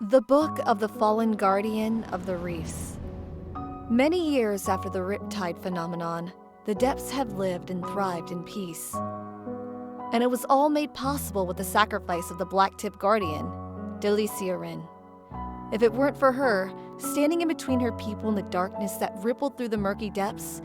The Book of the Fallen Guardian of the Reefs. Many years after the riptide phenomenon, the depths have lived and thrived in peace. And it was all made possible with the sacrifice of the black-tipped guardian, Deliciarin. If it weren't for her, standing in between her people in the darkness that rippled through the murky depths,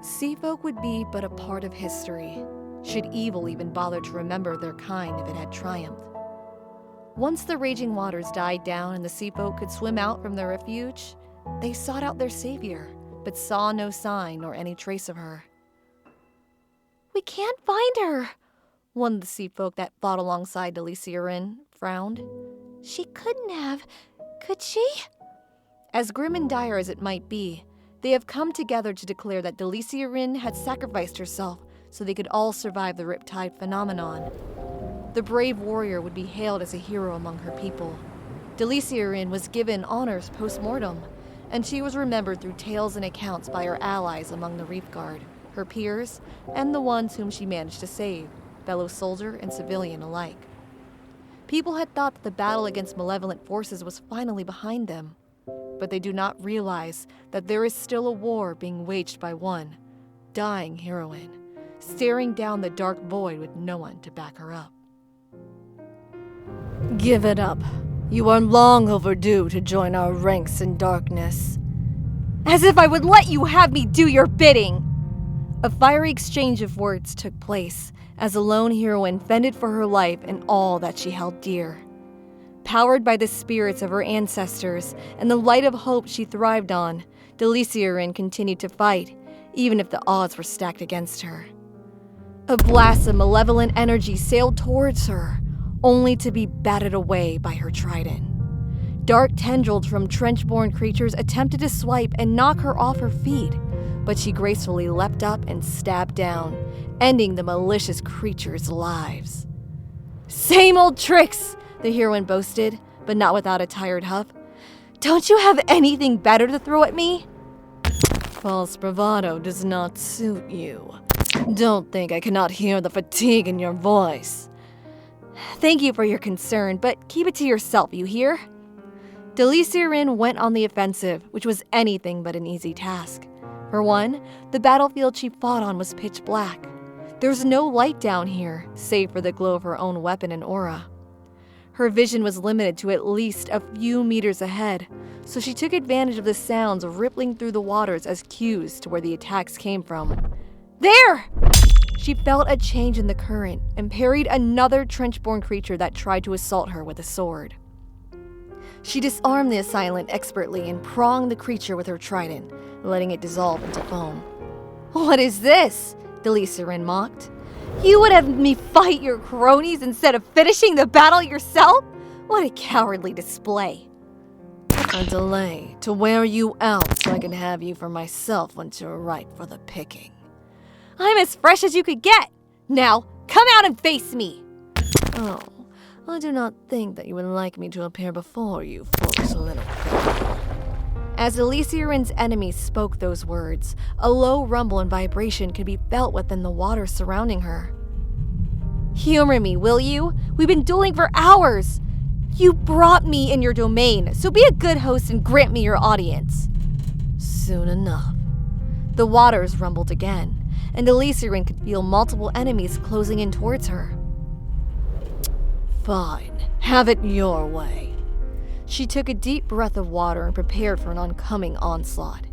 sea folk would be but a part of history, should evil even bother to remember their kind if it had triumphed. Once the raging waters died down and the sea folk could swim out from their refuge, they sought out their savior, but saw no sign nor any trace of her. "We can't find her," one of the sea folk that fought alongside Deliciarin frowned. "She couldn't have, could she?" As grim and dire as it might be, they have come together to declare that Deliciarin had sacrificed herself so they could all survive the riptide phenomenon. The brave warrior would be hailed as a hero among her people. Deliciarin was given honors post-mortem, and she was remembered through tales and accounts by her allies among the Reef Guard, her peers, and the ones whom she managed to save, fellow soldier and civilian alike. People had thought that the battle against malevolent forces was finally behind them, but they do not realize that there is still a war being waged by one dying heroine, staring down the dark void with no one to back her up. "Give it up. You are long overdue to join our ranks in darkness." "As if I would let you have me do your bidding!" A fiery exchange of words took place as a lone heroine fended for her life and all that she held dear. Powered by the spirits of her ancestors and the light of hope she thrived on, Deliciarin continued to fight, even if the odds were stacked against her. A blast of malevolent energy sailed towards her, only to be batted away by her trident. Dark tendrils from trench-born creatures attempted to swipe and knock her off her feet, but she gracefully leapt up and stabbed down, ending the malicious creatures' lives. "Same old tricks," the heroine boasted, but not without a tired huff. "Don't you have anything better to throw at me?" "False bravado does not suit you. Don't think I cannot hear the fatigue in your voice." "Thank you for your concern, but keep it to yourself, you hear?" Deliciarin went on the offensive, which was anything but an easy task. For one, the battlefield she fought on was pitch black. There was no light down here, save for the glow of her own weapon and aura. Her vision was limited to at least a few meters ahead, so she took advantage of the sounds rippling through the waters as cues to where the attacks came from. "There!" She felt a change in the current and parried another trench-born creature that tried to assault her with a sword. She disarmed the assailant expertly and pronged the creature with her trident, letting it dissolve into foam. "What is this?" Deliciarin mocked. "You would have me fight your cronies instead of finishing the battle yourself? What a cowardly display." "A delay to wear you out so I can have you for myself once you're ripe for the picking." "I'm as fresh as you could get. Now, come out and face me." "Oh, I do not think that you would like me to appear before you, foolish little thing." As Deliciarin's enemies spoke those words, a low rumble and vibration could be felt within the water surrounding her. "Humor me, will you? We've been dueling for hours. You brought me in your domain, so be a good host and grant me your audience." Soon enough. The waters rumbled again, and Deliciarin could feel multiple enemies closing in towards her. "Fine, have it your way." She took a deep breath of water and prepared for an oncoming onslaught.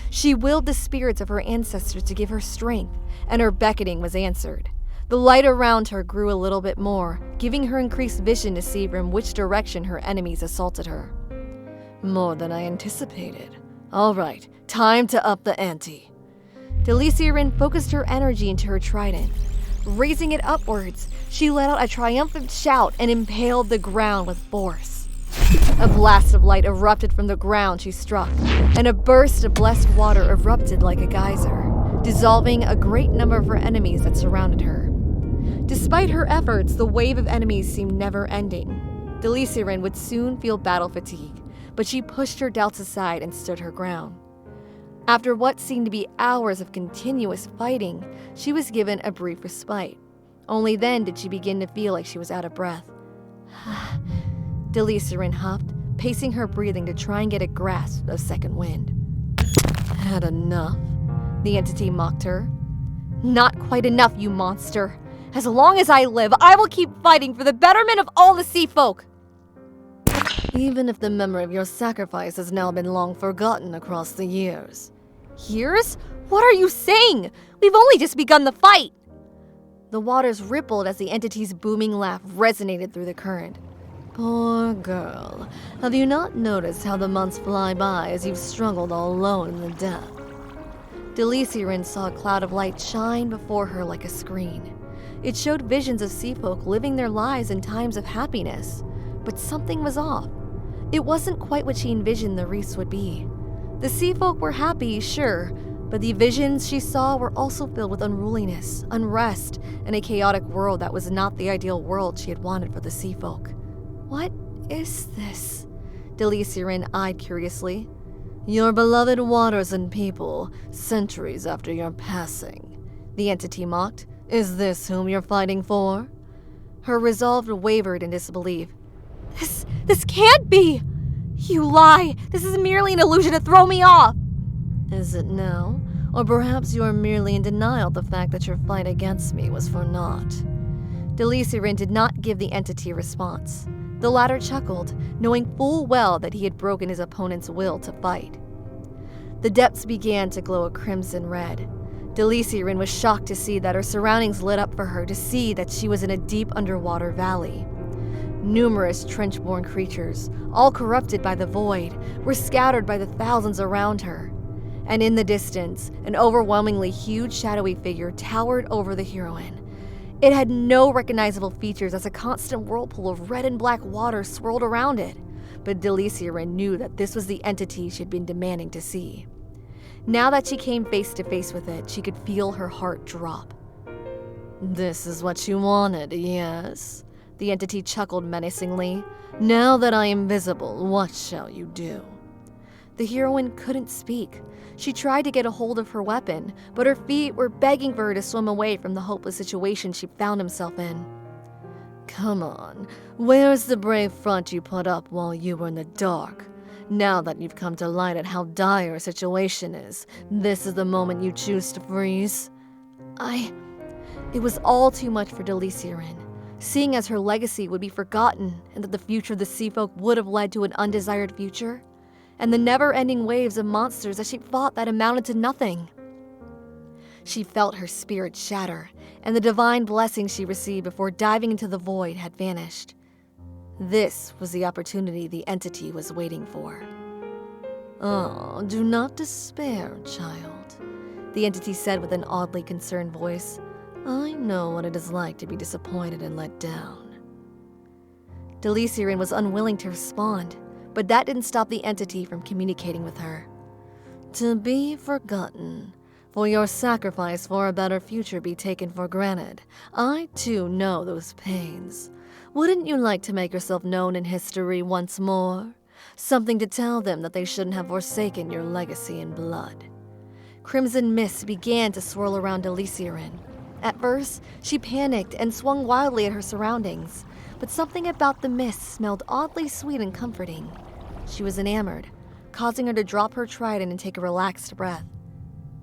She willed the spirits of her ancestors to give her strength, and her beckoning was answered. The light around her grew a little bit more, giving her increased vision to see from which direction her enemies assaulted her. More than I anticipated. All right, time to up the ante. Deliciarin focused her energy into her trident. Raising it upwards, she let out a triumphant shout and impaled the ground with force. A blast of light erupted from the ground she struck, and a burst of blessed water erupted like a geyser, dissolving a great number of her enemies that surrounded her. Despite her efforts, the wave of enemies seemed never-ending. Deliciarin would soon feel battle fatigue, but she pushed her doubts aside and stood her ground. After what seemed to be hours of continuous fighting, she was given a brief respite. Only then did she begin to feel like she was out of breath. Deliciarin huffed, pacing her breathing to try and get a grasp of second wind. Had enough? The entity mocked her. Not quite enough, you monster. As long as I live, I will keep fighting for the betterment of all the sea folk. Even if the memory of your sacrifice has now been long forgotten across the years. Years? What are you saying? We've only just begun the fight. The waters rippled as the entity's booming laugh resonated through the current. Poor girl. Have you not noticed how the months fly by as you've struggled all alone in the depth? Deliciarin saw a cloud of light shine before her like a screen. It showed visions of sea folk living their lives in times of happiness, but something was off. It wasn't quite what she envisioned the Reefs would be. The sea folk were happy, sure, but the visions she saw were also filled with unruliness, unrest, and a chaotic world that was not the ideal world she had wanted for the sea folk. What is this? Deliciarin eyed curiously. Your beloved waters and people, centuries after your passing. The entity mocked. Is this whom you're fighting for? Her resolve wavered in disbelief. This can't be! You lie! This is merely an illusion to throw me off! Is it now? Or perhaps you are merely in denial of the fact that your fight against me was for naught. Deliciarin did not give the entity a response. The latter chuckled, knowing full well that he had broken his opponent's will to fight. The depths began to glow a crimson red. Deliciarin was shocked to see that her surroundings lit up for her, to see that she was in a deep underwater valley. Numerous trench-born creatures, all corrupted by the void, were scattered by the thousands around her. And in the distance, an overwhelmingly huge shadowy figure towered over the heroine. It had no recognizable features as a constant whirlpool of red and black water swirled around it, but Deliciarin knew that this was the entity she had been demanding to see. Now that she came face to face with it, she could feel her heart drop. This is what you wanted, yes? The entity chuckled menacingly. Now that I am visible, what shall you do? The heroine couldn't speak. She tried to get a hold of her weapon, but her feet were begging for her to swim away from the hopeless situation she found herself in. Come on, where's the brave front you put up while you were in the dark? Now that you've come to light at how dire a situation is, this is the moment you choose to freeze? It was all too much for Deliciarin, seeing as her legacy would be forgotten and that the future of the sea folk would have led to an undesired future, and the never-ending waves of monsters that she fought that amounted to nothing. She felt her spirit shatter, and the divine blessing she received before diving into the void had vanished. This was the opportunity the entity was waiting for. Oh, do not despair, child, the entity said with an oddly concerned voice. I know what it is like to be disappointed and let down. Deliciarin was unwilling to respond, but that didn't stop the entity from communicating with her. To be forgotten, for your sacrifice for a better future be taken for granted. I too know those pains. Wouldn't you like to make yourself known in history once more? Something to tell them that they shouldn't have forsaken your legacy in blood. Crimson mist began to swirl around Deliciarin. At first, she panicked and swung wildly at her surroundings, but something about the mist smelled oddly sweet and comforting. She was enamored, causing her to drop her trident and take a relaxed breath.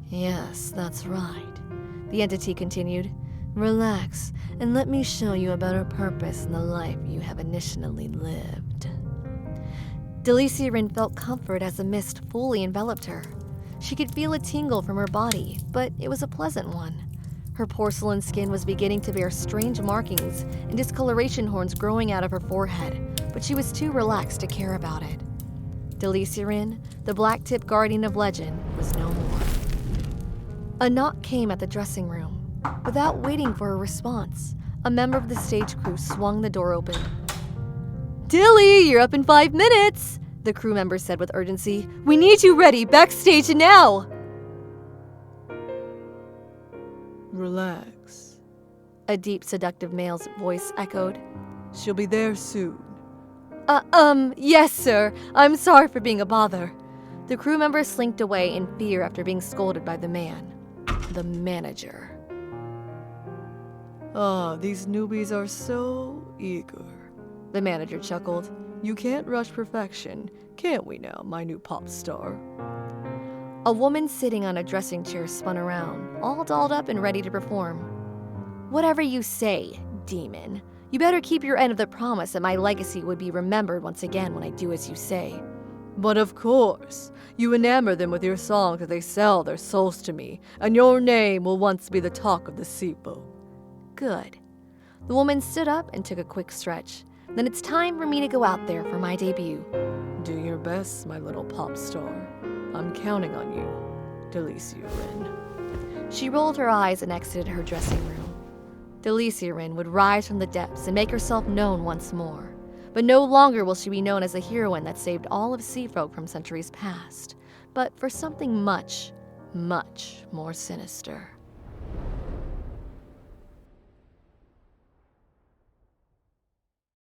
Yes, that's right, the entity continued. Relax, and let me show you a better purpose in the life you have initially lived. Deliciarin felt comfort as the mist fully enveloped her. She could feel a tingle from her body, but it was a pleasant one. Her porcelain skin was beginning to bear strange markings and discoloration horns growing out of her forehead, but she was too relaxed to care about it. Deliciarin, the black-tipped guardian of legend, was no more. A knock came at the dressing room. Without waiting for a response, a member of the stage crew swung the door open. "Dilly, you're up in 5 minutes!" the crew member said with urgency. "We need you ready backstage now!" "Relax," a deep, seductive male's voice echoed. "She'll be there soon." Yes, sir. I'm sorry for being a bother." The crew member slinked away in fear after being scolded by the man. The manager. "Ah, these newbies are so eager," the manager chuckled. "You can't rush perfection, can't we now, my new pop star?" A woman sitting on a dressing chair spun around, all dolled up and ready to perform. "Whatever you say, demon. You better keep your end of the promise that my legacy would be remembered once again when I do as you say." "But of course, you enamor them with your songs as they sell their souls to me, and your name will once be the talk of the seaboat." "Good." The woman stood up and took a quick stretch. "Then it's time for me to go out there for my debut." "Do your best, my little pop star. I'm counting on you, Deliciarin." She rolled her eyes and exited her dressing room. Deliciarin would rise from the depths and make herself known once more. But no longer will she be known as a heroine that saved all of Seafolk from centuries past, but for something much, much more sinister.